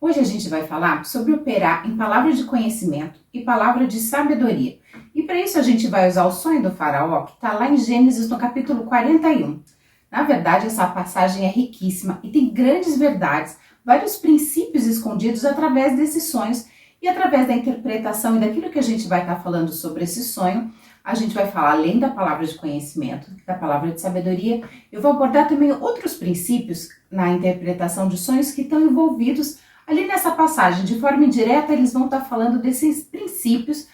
Hoje a gente vai falar sobre operar em palavra de conhecimento e palavra de sabedoria. E para isso a gente vai usar o sonho do faraó, que está lá em Gênesis no capítulo 41. Na verdade, essa passagem é riquíssima e tem grandes verdades, vários princípios escondidos através desses sonhos e através da interpretação e daquilo que a gente vai estar falando sobre esse sonho. A gente vai falar além da palavra de conhecimento, da palavra de sabedoria. Eu vou abordar também outros princípios na interpretação de sonhos que estão envolvidos ali nessa passagem. De forma indireta, eles vão estar falando desses princípios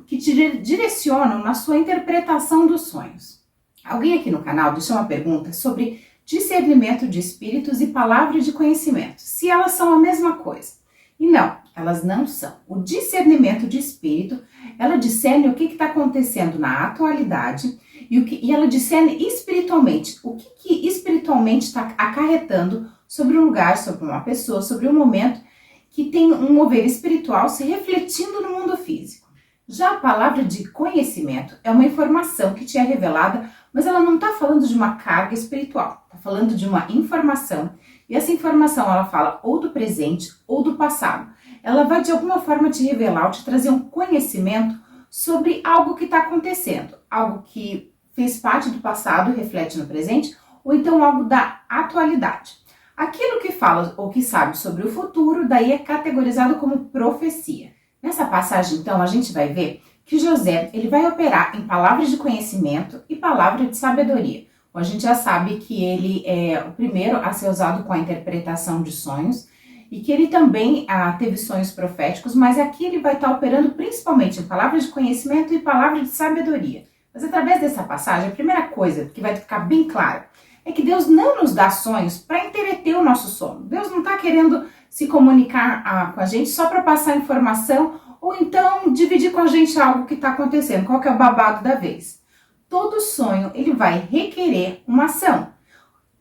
que te direcionam na sua interpretação dos sonhos. Alguém aqui no canal deixou uma pergunta sobre discernimento de espíritos e palavra de conhecimento, se elas são a mesma coisa. E não, elas não são. O discernimento de espírito, ela discerne o que está acontecendo na atualidade e ela discerne espiritualmente, o que espiritualmente está acarretando sobre um lugar, sobre uma pessoa, sobre um momento que tem um mover espiritual se refletindo no mundo físico. Já a palavra de conhecimento é uma informação que te é revelada, mas ela não está falando de uma carga espiritual, está falando de uma informação. E essa informação ela fala ou do presente ou do passado. Ela vai de alguma forma te revelar ou te trazer um conhecimento sobre algo que está acontecendo, algo que fez parte do passado, reflete no presente, ou então algo da atualidade. Aquilo que fala ou que sabe sobre o futuro, daí é categorizado como profecia. Nessa passagem, então, a gente vai ver que José ele vai operar em palavras de conhecimento e palavra de sabedoria. A gente já sabe que ele é o primeiro a ser usado com a interpretação de sonhos e que ele também teve sonhos proféticos, mas aqui ele vai estar operando principalmente em palavras de conhecimento e palavras de sabedoria. Mas através dessa passagem, a primeira coisa que vai ficar bem clara é que Deus não nos dá sonhos para entreter o nosso sono. Deus não está querendo se comunicar com a gente só para passar informação ou então dividir com a gente algo que está acontecendo, qual que é o babado da vez. Todo sonho ele vai requerer uma ação.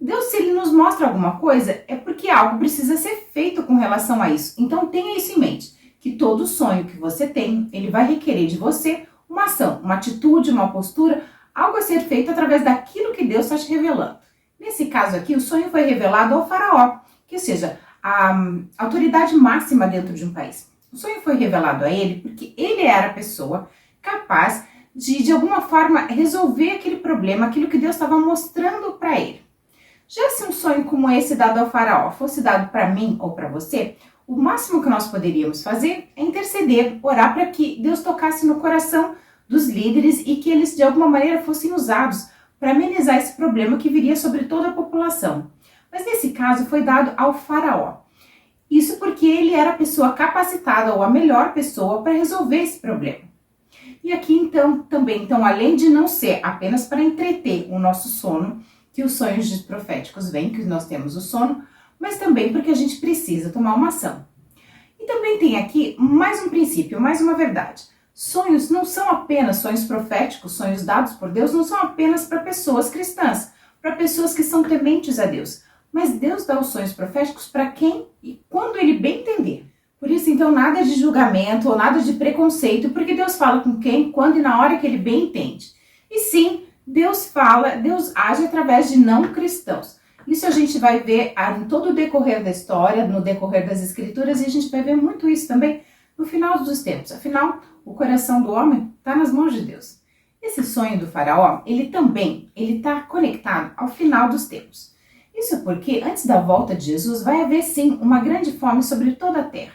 Deus, se ele nos mostra alguma coisa, é porque algo precisa ser feito com relação a isso. Então tenha isso em mente, que todo sonho que você tem, ele vai requerer de você uma ação, uma atitude, uma postura, algo a ser feito através daquilo que Deus está te revelando. Nesse caso aqui, o sonho foi revelado ao faraó, que seja a autoridade máxima dentro de um país. O sonho foi revelado a ele porque ele era a pessoa capaz de alguma forma resolver aquele problema, aquilo que Deus estava mostrando para ele. Já se um sonho como esse dado ao faraó fosse dado para mim ou para você, o máximo que nós poderíamos fazer é interceder, orar para que Deus tocasse no coração dos líderes e que eles de alguma maneira fossem usados para amenizar esse problema que viria sobre toda a população. Mas nesse caso foi dado ao faraó. Isso porque ele era a pessoa capacitada ou a melhor pessoa para resolver esse problema. E aqui então, além de não ser apenas para entreter o nosso sono, que os sonhos proféticos vêm, que nós temos o sono, mas também porque a gente precisa tomar uma ação. E também tem aqui mais um princípio, mais uma verdade. Sonhos não são apenas sonhos proféticos, sonhos dados por Deus, não são apenas para pessoas cristãs, para pessoas que são tementes a Deus. Mas Deus dá os sonhos proféticos para quem e quando ele bem entender. Por isso, então, nada de julgamento ou nada de preconceito, porque Deus fala com quem, quando e na hora que ele bem entende. E sim, Deus age através de não cristãos. Isso a gente vai ver em todo o decorrer da história, no decorrer das escrituras, e a gente vai ver muito isso também no final dos tempos. Afinal, o coração do homem está nas mãos de Deus. Esse sonho do faraó, ele está conectado ao final dos tempos. Isso porque antes da volta de Jesus vai haver sim uma grande fome sobre toda a terra.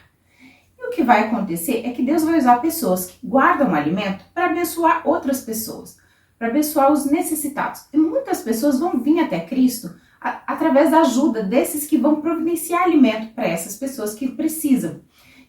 E o que vai acontecer é que Deus vai usar pessoas que guardam alimento para abençoar outras pessoas, para abençoar os necessitados. E muitas pessoas vão vir até Cristo através da ajuda desses que vão providenciar alimento para essas pessoas que precisam.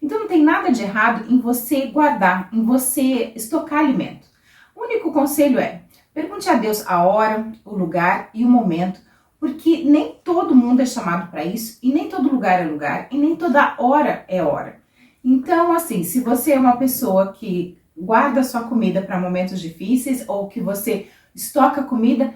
Então não tem nada de errado em você guardar, em você estocar alimento. O único conselho é, pergunte a Deus a hora, o lugar e o momento, porque nem todo mundo é chamado para isso, e nem todo lugar é lugar, e nem toda hora é hora. Então, assim, se você é uma pessoa que guarda sua comida para momentos difíceis, ou que você estoca comida,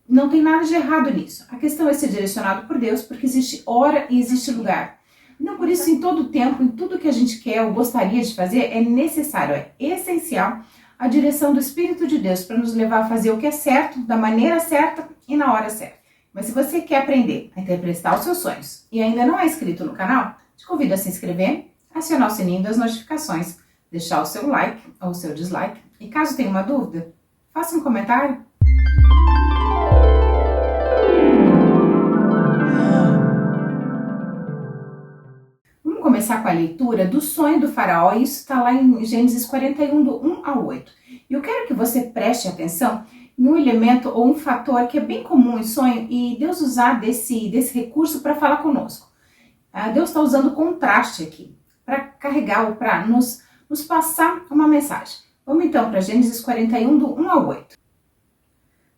não tem nada de errado nisso. A questão é ser direcionado por Deus, porque existe hora e existe lugar. Então, por isso, em todo tempo, em tudo que a gente quer ou gostaria de fazer, é necessário, é essencial a direção do Espírito de Deus para nos levar a fazer o que é certo, da maneira certa e na hora certa. Mas se você quer aprender a interpretar os seus sonhos e ainda não é inscrito no canal, Te convido a se inscrever, acionar o sininho das notificações, deixar o seu like ou o seu dislike e caso tenha uma dúvida, faça um comentário. Vamos começar com a leitura do sonho do faraó, e isso está lá em Gênesis 41, do 1 ao 8. E eu quero que você preste atenção em um elemento ou um fator que é bem comum em sonho e Deus usar desse recurso para falar conosco. Deus está usando contraste aqui para carregar ou para nos passar uma mensagem. Vamos então para Gênesis 41, do 1 ao 8.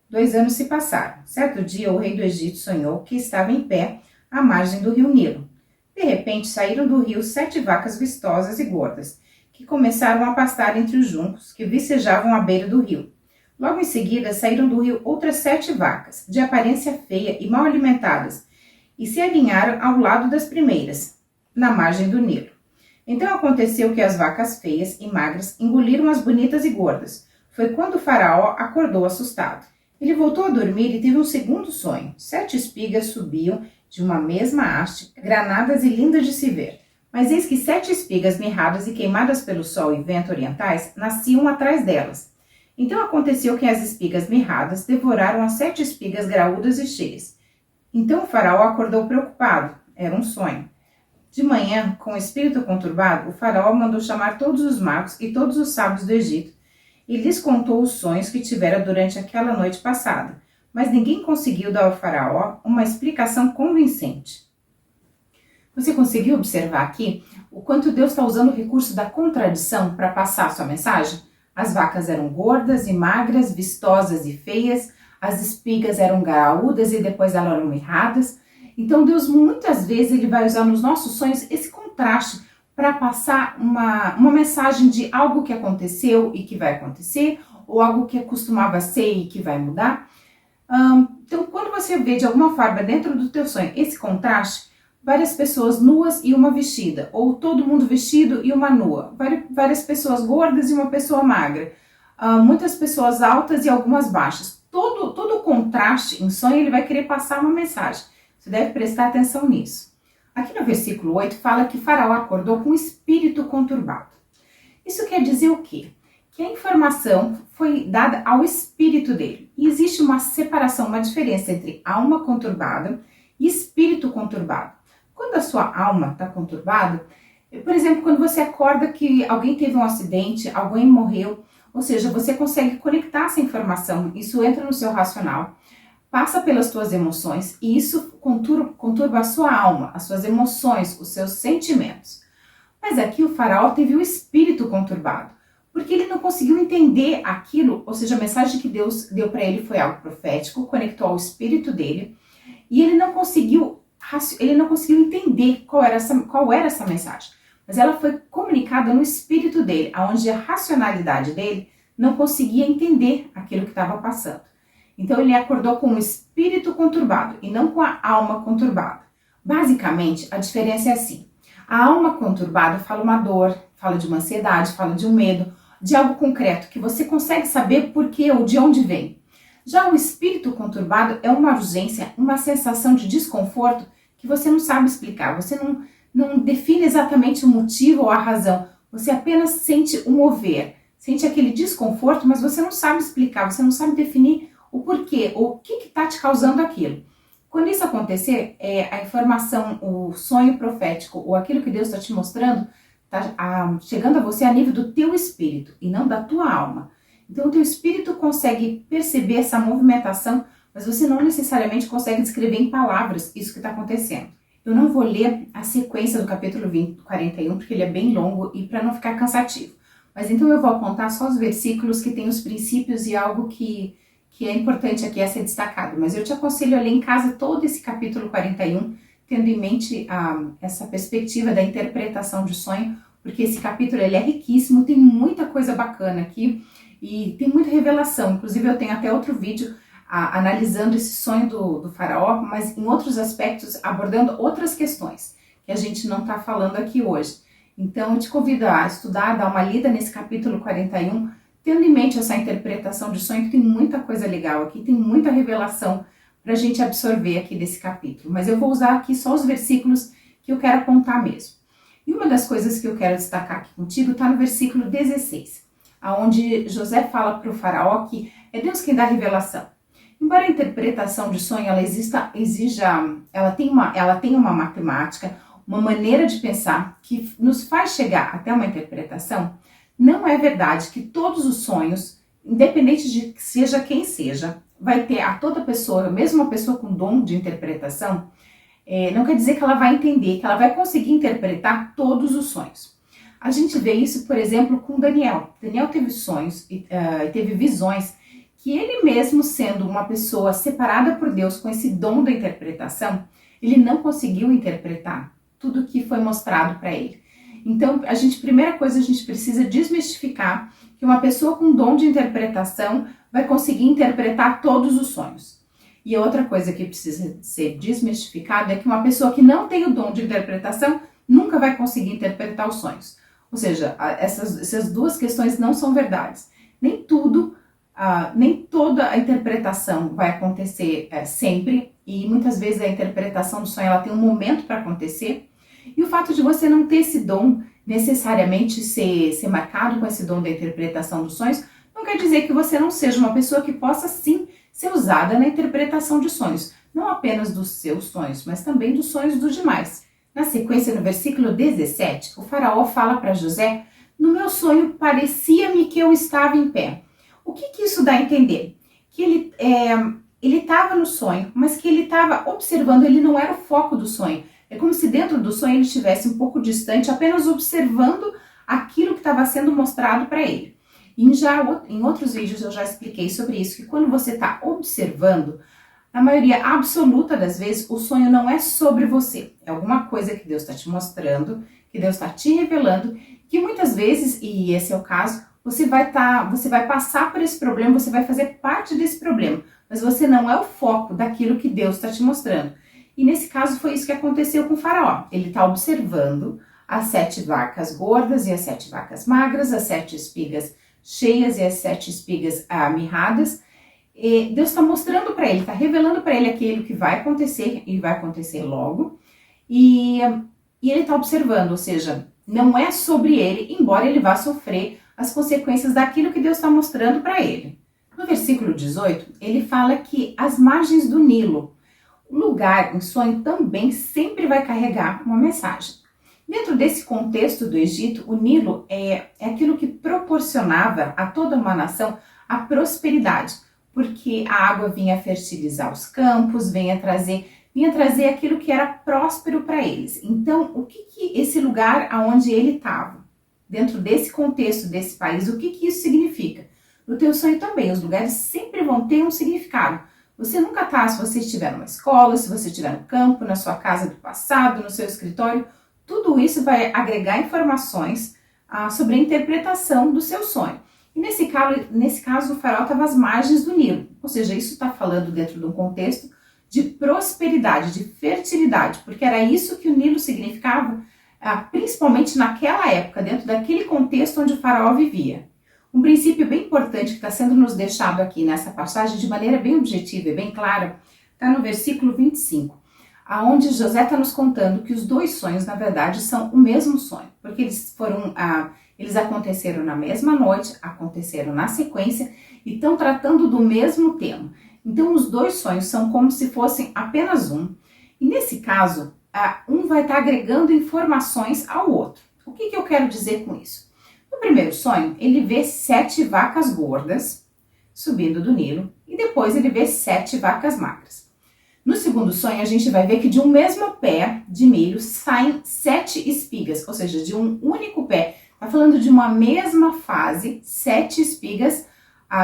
2 anos se passaram. Certo dia, o rei do Egito sonhou que estava em pé à margem do rio Nilo. De repente, saíram do rio 7 vacas vistosas e gordas, que começaram a pastar entre os juncos que vicejavam à beira do rio. Logo em seguida, saíram do rio outras 7 vacas, de aparência feia e mal alimentadas, e se alinharam ao lado das primeiras, na margem do Nilo. Então aconteceu que as vacas feias e magras engoliram as bonitas e gordas. Foi quando o faraó acordou assustado. Ele voltou a dormir e teve um segundo sonho. 7 espigas subiam de uma mesma haste, granadas e lindas de se ver. Mas eis que 7 espigas mirradas e queimadas pelo sol e vento orientais nasciam atrás delas. Então aconteceu que as espigas mirradas devoraram as 7 espigas graúdas e cheias. Então o faraó acordou preocupado. Era um sonho. De manhã, com o espírito conturbado, o faraó mandou chamar todos os magos e todos os sábios do Egito e lhes contou os sonhos que tivera durante aquela noite passada. Mas ninguém conseguiu dar ao faraó uma explicação convincente. Você conseguiu observar aqui o quanto Deus está usando o recurso da contradição para passar a sua mensagem? As vacas eram gordas e magras, vistosas e feias, as espigas eram graúdas e depois elas eram mirradas. Então Deus muitas vezes ele vai usar nos nossos sonhos esse contraste para passar uma mensagem de algo que aconteceu e que vai acontecer, ou algo que costumava ser e que vai mudar. Então, quando você vê de alguma forma dentro do teu sonho esse contraste, várias pessoas nuas e uma vestida, ou todo mundo vestido e uma nua, várias pessoas gordas e uma pessoa magra, muitas pessoas altas e algumas baixas, todo o contraste em sonho ele vai querer passar uma mensagem. Você deve prestar atenção nisso. Aqui no versículo 8 fala que Faraó acordou com um espírito conturbado. Isso quer dizer o quê? Que a informação foi dada ao espírito dele. E existe uma separação, uma diferença entre alma conturbada e espírito conturbado. Quando a sua alma está conturbada, por exemplo, quando você acorda que alguém teve um acidente, alguém morreu, ou seja, você consegue conectar essa informação, isso entra no seu racional, passa pelas suas emoções e isso conturba a sua alma, as suas emoções, os seus sentimentos. Mas aqui o faraó teve o espírito conturbado, porque ele não conseguiu entender aquilo, ou seja, a mensagem que Deus deu para ele foi algo profético, conectou ao espírito dele, e ele não conseguiu entender qual era essa mensagem. Mas ela foi comunicada no espírito dele, onde a racionalidade dele não conseguia entender aquilo que estava passando. Então ele acordou com o espírito conturbado e não com a alma conturbada. Basicamente, a diferença é assim. A alma conturbada fala uma dor, fala de uma ansiedade, fala de um medo, de algo concreto que você consegue saber por quê ou de onde vem. Já o espírito conturbado é uma urgência, uma sensação de desconforto que você não sabe explicar, você não define exatamente o motivo ou a razão, você apenas sente o mover, sente aquele desconforto, mas você não sabe explicar, você não sabe definir o porquê, ou o que está te causando aquilo. Quando isso acontecer, a informação, o sonho profético, ou aquilo que Deus está te mostrando, está chegando a você a nível do teu espírito, e não da tua alma. Então o teu espírito consegue perceber essa movimentação, mas você não necessariamente consegue descrever em palavras isso que está acontecendo. Eu não vou ler a sequência do capítulo 41, porque ele é bem longo e para não ficar cansativo. Mas então eu vou apontar só os versículos que têm os princípios e algo que é importante aqui a ser destacado. Mas eu te aconselho a ler em casa todo esse capítulo 41, tendo em mente essa perspectiva da interpretação de sonho, porque esse capítulo ele é riquíssimo, tem muita coisa bacana aqui e tem muita revelação. Inclusive eu tenho até outro vídeo analisando esse sonho do faraó, mas em outros aspectos, abordando outras questões que a gente não está falando aqui hoje. Então eu te convido a estudar, dar uma lida nesse capítulo 41, tendo em mente essa interpretação de sonho, que tem muita coisa legal aqui, tem muita revelação para a gente absorver aqui desse capítulo. Mas eu vou usar aqui só os versículos que que eu quero apontar mesmo. E uma das coisas que eu quero destacar aqui contigo está no versículo 16, onde José fala para o faraó que é Deus quem dá a revelação. Embora a interpretação de sonho ela tem uma matemática, uma maneira de pensar que nos faz chegar até uma interpretação, não é verdade que todos os sonhos, independente de seja quem seja, vai ter a toda pessoa, mesmo uma pessoa com dom de interpretação, não quer dizer que ela vai entender, que ela vai conseguir interpretar todos os sonhos. A gente vê isso, por exemplo, com Daniel. Daniel teve sonhos e teve visões que ele mesmo, sendo uma pessoa separada por Deus com esse dom da interpretação, ele não conseguiu interpretar tudo que foi mostrado para ele. Então, primeira coisa, a gente precisa desmistificar que uma pessoa com dom de interpretação vai conseguir interpretar todos os sonhos. E a outra coisa que precisa ser desmistificada é que uma pessoa que não tem o dom de interpretação nunca vai conseguir interpretar os sonhos. Ou seja, essas duas questões não são verdades. Nem toda a interpretação vai acontecer sempre, e muitas vezes a interpretação do sonho ela tem um momento para acontecer. E o fato de você não ter esse dom, necessariamente ser marcado com esse dom da interpretação dos sonhos, não quer dizer que você não seja uma pessoa que possa sim ser usada na interpretação de sonhos. Não apenas dos seus sonhos, mas também dos sonhos dos demais. Na sequência, no versículo 17, o faraó fala para José: no meu sonho parecia-me que eu estava em pé. O que isso dá a entender? Que ele estava no sonho, mas que ele estava observando, ele não era o foco do sonho. É como se dentro do sonho ele estivesse um pouco distante, apenas observando aquilo que estava sendo mostrado para ele. E em outros vídeos eu já expliquei sobre isso, que quando você está observando, na maioria absoluta das vezes, o sonho não é sobre você. É alguma coisa que Deus está te mostrando, que Deus está te revelando, que muitas vezes, e esse é o caso, você vai passar por esse problema, você vai fazer parte desse problema, mas você não é o foco daquilo que Deus está te mostrando. E nesse caso foi isso que aconteceu com o faraó. Ele está observando as 7 vacas gordas e as 7 vacas magras, as 7 espigas cheias e as 7 espigas mirradas. E Deus está mostrando para ele, está revelando para ele aquilo que vai acontecer e vai acontecer logo. E ele está observando, ou seja, não é sobre ele, embora ele vá sofrer as consequências daquilo que Deus está mostrando para ele. No versículo 18, ele fala que as margens do Nilo, o lugar em sonho também sempre vai carregar uma mensagem. Dentro desse contexto do Egito, o Nilo é aquilo que proporcionava a toda uma nação a prosperidade, porque a água vinha fertilizar os campos, vinha trazer aquilo que era próspero para eles. Então, o que esse lugar aonde ele estava, dentro desse contexto desse país, o que isso significa? No teu sonho também, os lugares sempre vão ter um significado. Você nunca está, se você estiver numa escola, se você estiver no campo, na sua casa do passado, no seu escritório, tudo isso vai agregar informações sobre a interpretação do seu sonho. E nesse caso, o faraó estava às margens do Nilo, ou seja, isso está falando dentro de um contexto de prosperidade, de fertilidade, porque era isso que o Nilo significava, principalmente naquela época, dentro daquele contexto onde o faraó vivia. Um princípio bem importante que está sendo nos deixado aqui nessa passagem de maneira bem objetiva e bem clara, está no versículo 25, aonde José está nos contando que os dois sonhos, na verdade, são o mesmo sonho, porque eles aconteceram na mesma noite, aconteceram na sequência e estão tratando do mesmo tema. Então, os dois sonhos são como se fossem apenas um. E nesse caso, um vai estar agregando informações ao outro. O que eu quero dizer com isso? No primeiro sonho, ele vê 7 vacas gordas subindo do Nilo e depois ele vê 7 vacas magras. No segundo sonho, a gente vai ver que de um mesmo pé de milho saem 7 espigas, ou seja, de um único pé. Está falando de uma mesma fase, 7 espigas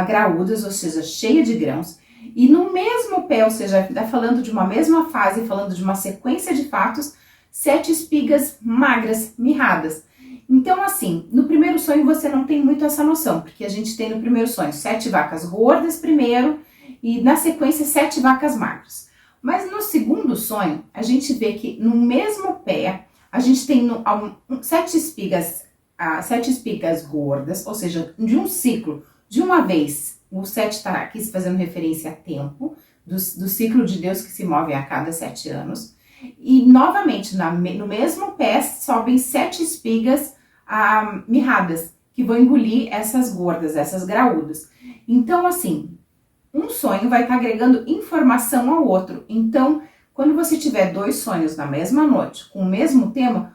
graúdas, ou seja, cheia de grãos. E no mesmo pé, ou seja, está falando de uma mesma fase, falando de uma sequência de fatos, 7 espigas magras, mirradas. Então, assim, no primeiro sonho você não tem muito essa noção, porque a gente tem no primeiro sonho 7 vacas gordas primeiro e na sequência 7 vacas magras. Mas no segundo sonho, a gente vê que no mesmo pé, a gente tem 7 espigas gordas, ou seja, de um ciclo, de uma vez. O 7 está aqui fazendo referência a tempo, do ciclo de Deus que se move a cada 7 anos. E novamente, no mesmo pé, sobem 7 espigas mirradas, que vão engolir essas gordas, essas graúdas. Então, assim, um sonho vai estar agregando informação ao outro. Então, quando você tiver 2 sonhos na mesma noite, com o mesmo tema,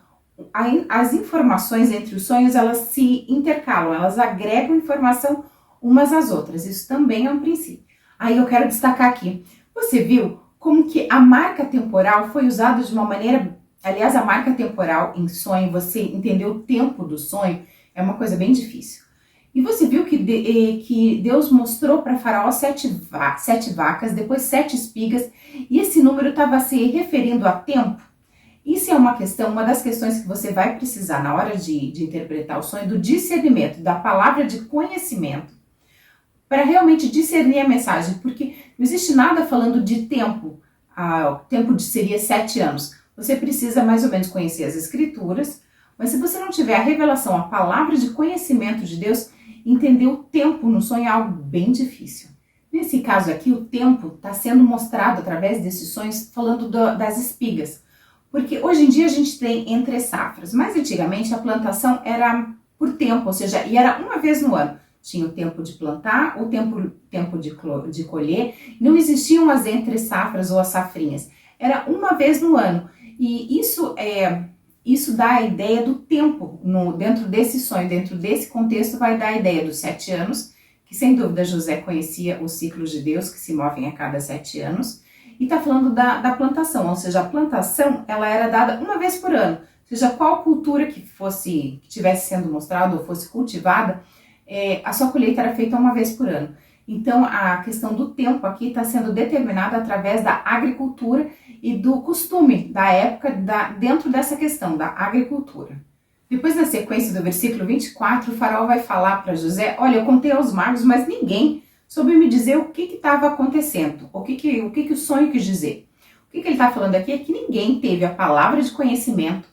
as informações entre os sonhos, elas se intercalam, elas agregam informação umas às outras. Isso também é um princípio. Aí eu quero destacar aqui. Você viu como que a marca temporal foi usada de uma maneira... Aliás, a marca temporal em sonho, você entender o tempo do sonho, é uma coisa bem difícil. E você viu que Deus mostrou para Faraó 7 vacas, depois 7 espigas, e esse número estava se referindo a tempo. Isso é uma das questões que você vai precisar na hora de interpretar o sonho, do discernimento, da palavra de conhecimento, para realmente discernir a mensagem, porque não existe nada falando de tempo, o tempo seria 7 anos. Você precisa mais ou menos conhecer as escrituras, mas se você não tiver a revelação, a palavra de conhecimento de Deus, entender o tempo no sonho é algo bem difícil. Nesse caso aqui, o tempo está sendo mostrado através desses sonhos, falando das espigas. Porque hoje em dia a gente tem entre safras, mas antigamente a plantação era por tempo, ou seja, e era uma vez no ano. Tinha o tempo de plantar, o tempo de colher, não existiam as entre safras ou as safrinhas. Era uma vez no ano. E isso dá a ideia do tempo dentro desse sonho, dentro desse contexto vai dar a ideia dos 7 anos, que sem dúvida José conhecia os ciclos de Deus que se movem a cada 7 anos, e está falando da plantação, ou seja, a plantação ela era dada uma vez por ano, seja qual cultura que tivesse sendo mostrada ou fosse cultivada, a sua colheita era feita uma vez por ano. Então a questão do tempo aqui está sendo determinada através da agricultura e do costume da época dentro dessa questão da agricultura. Depois, na sequência do versículo 24, o faraó vai falar para José: olha, eu contei aos magos, mas ninguém soube me dizer o que estava acontecendo, o que o sonho quis dizer. O que ele está falando aqui é que ninguém teve a palavra de conhecimento,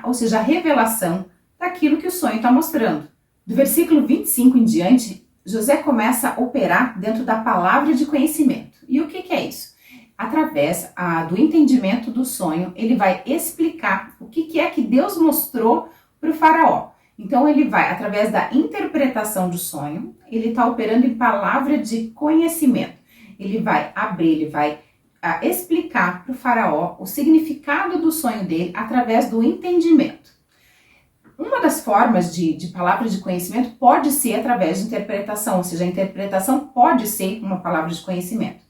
ou seja, a revelação daquilo que o sonho está mostrando. Do versículo 25 em diante, José começa a operar dentro da palavra de conhecimento. E o que é isso? Através do entendimento do sonho, ele vai explicar o que é que Deus mostrou para o faraó. Então ele vai, através da interpretação do sonho, ele está operando em palavra de conhecimento. Ele vai explicar para o faraó o significado do sonho dele através do entendimento. Uma das formas de palavra de conhecimento pode ser através de interpretação, ou seja, a interpretação pode ser uma palavra de conhecimento.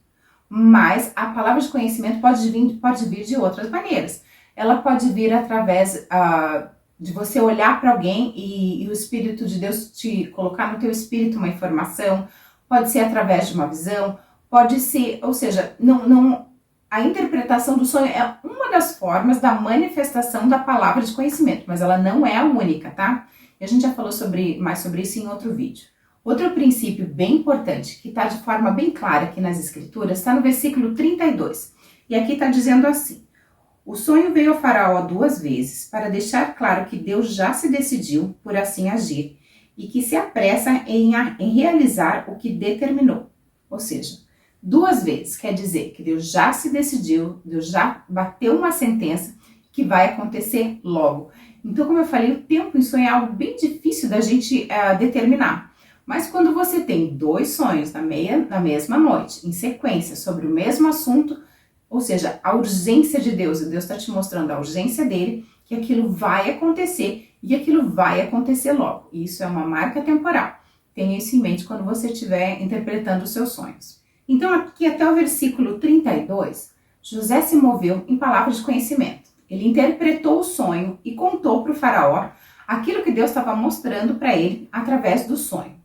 Mas a palavra de conhecimento pode vir de outras maneiras. Ela pode vir através de você olhar para alguém e o Espírito de Deus te colocar no teu espírito uma informação, pode ser através de uma visão, pode ser, ou seja, a interpretação do sonho é uma das formas da manifestação da palavra de conhecimento, mas ela não é a única, tá? E a gente já falou mais sobre isso em outro vídeo. Outro princípio bem importante, que está de forma bem clara aqui nas escrituras, está no versículo 32. E aqui está dizendo assim: o sonho veio ao faraó 2 vezes para deixar claro que Deus já se decidiu por assim agir e que se apressa em realizar o que determinou. Ou seja, 2 vezes quer dizer que Deus já se decidiu, Deus já bateu uma sentença que vai acontecer logo. Então, como eu falei, o tempo em sonho é algo bem difícil da gente determinar. Mas quando você tem 2 sonhos na mesma noite, em sequência, sobre o mesmo assunto, ou seja, a urgência de Deus, e Deus está te mostrando a urgência dele, que aquilo vai acontecer, e aquilo vai acontecer logo. E isso é uma marca temporal. Tenha isso em mente quando você estiver interpretando os seus sonhos. Então, aqui até o versículo 32, José se moveu em palavras de conhecimento. Ele interpretou o sonho e contou para o faraó aquilo que Deus estava mostrando para ele através do sonho.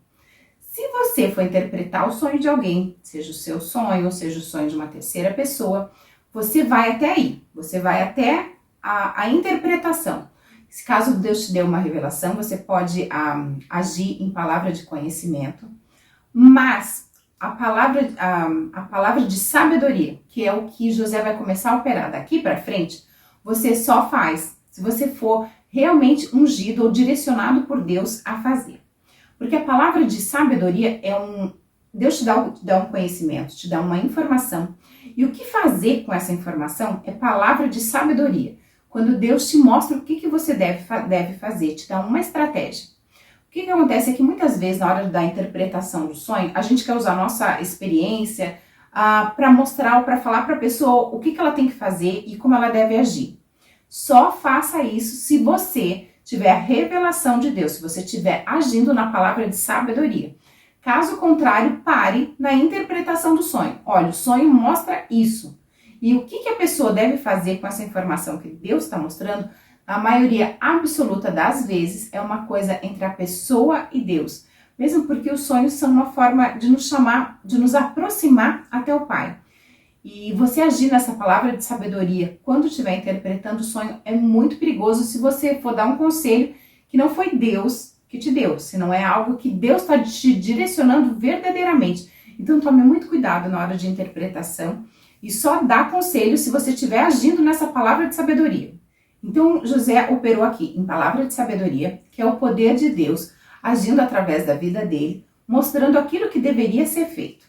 Se você for interpretar o sonho de alguém, seja o seu sonho, ou seja o sonho de uma terceira pessoa, você vai até aí, você vai até a interpretação. Se caso Deus te deu uma revelação, você pode agir em palavra de conhecimento, mas a palavra de sabedoria, que é o que José vai começar a operar daqui para frente, você só faz se você for realmente ungido ou direcionado por Deus a fazer. Porque a palavra de sabedoria Deus te dá um conhecimento, te dá uma informação. E o que fazer com essa informação é palavra de sabedoria. Quando Deus te mostra o que você deve fazer, te dá uma estratégia. O que acontece é que muitas vezes, na hora da interpretação do sonho, a gente quer usar a nossa experiência para mostrar ou para falar para a pessoa o que ela tem que fazer e como ela deve agir. Só faça isso se você tiver a revelação de Deus, se você estiver agindo na palavra de sabedoria. Caso contrário, pare na interpretação do sonho. Olha, o sonho mostra isso. E o que a pessoa deve fazer com essa informação que Deus está mostrando, a maioria absoluta das vezes é uma coisa entre a pessoa e Deus. Mesmo porque os sonhos são uma forma de nos chamar, de nos aproximar até o Pai. E você agir nessa palavra de sabedoria quando estiver interpretando o sonho é muito perigoso se você for dar um conselho que não foi Deus que te deu, se não é algo que Deus está te direcionando verdadeiramente. Então tome muito cuidado na hora de interpretação e só dá conselho se você estiver agindo nessa palavra de sabedoria. Então José operou aqui em palavra de sabedoria, que é o poder de Deus agindo através da vida dele, mostrando aquilo que deveria ser feito.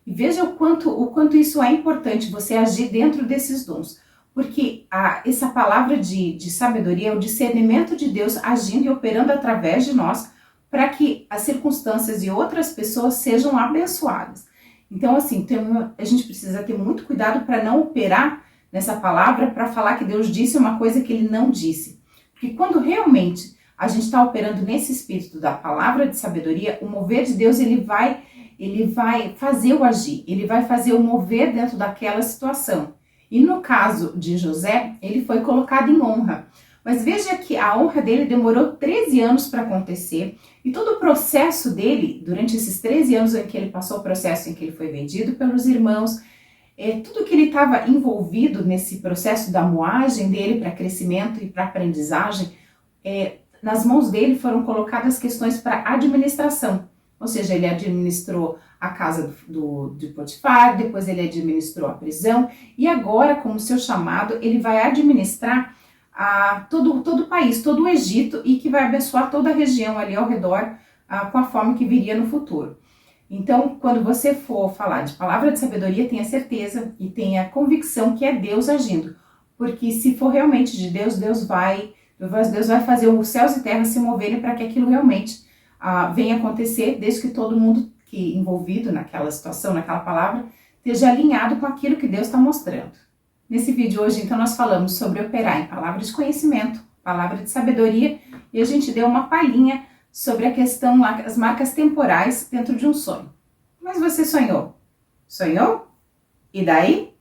E veja o quanto isso é importante, você agir dentro desses dons. Porque essa palavra de sabedoria é o discernimento de Deus agindo e operando através de nós para que as circunstâncias e outras pessoas sejam abençoadas. Então, assim, a gente precisa ter muito cuidado para não operar nessa palavra para falar que Deus disse uma coisa que Ele não disse. Porque quando realmente a gente está operando nesse espírito da palavra de sabedoria, o mover de Deus ele vai fazer o agir, ele vai fazer o mover dentro daquela situação. E no caso de José, ele foi colocado em honra. Mas veja que a honra dele demorou 13 anos para acontecer. E todo o processo dele, durante esses 13 anos em que ele passou o processo em que ele foi vendido pelos irmãos, tudo que ele estava envolvido nesse processo da moagem dele para crescimento e para aprendizagem, nas mãos dele foram colocadas questões para administração. Ou seja, ele administrou a casa de Potifar, depois ele administrou a prisão, e agora, como seu chamado, ele vai administrar todo o país, todo o Egito, e que vai abençoar toda a região ali ao redor com a fome que viria no futuro. Então, quando você for falar de palavra de sabedoria, tenha certeza e tenha convicção que é Deus agindo. Porque se for realmente de Deus, Deus vai fazer os céus e terras se moverem para que aquilo realmente venha acontecer, desde que todo mundo que envolvido naquela situação, naquela palavra, esteja alinhado com aquilo que Deus está mostrando. Nesse vídeo hoje, então, nós falamos sobre operar em palavra de conhecimento, palavra de sabedoria, e a gente deu uma palhinha sobre a questão lá, as marcas temporais dentro de um sonho. Mas você sonhou? Sonhou? E daí?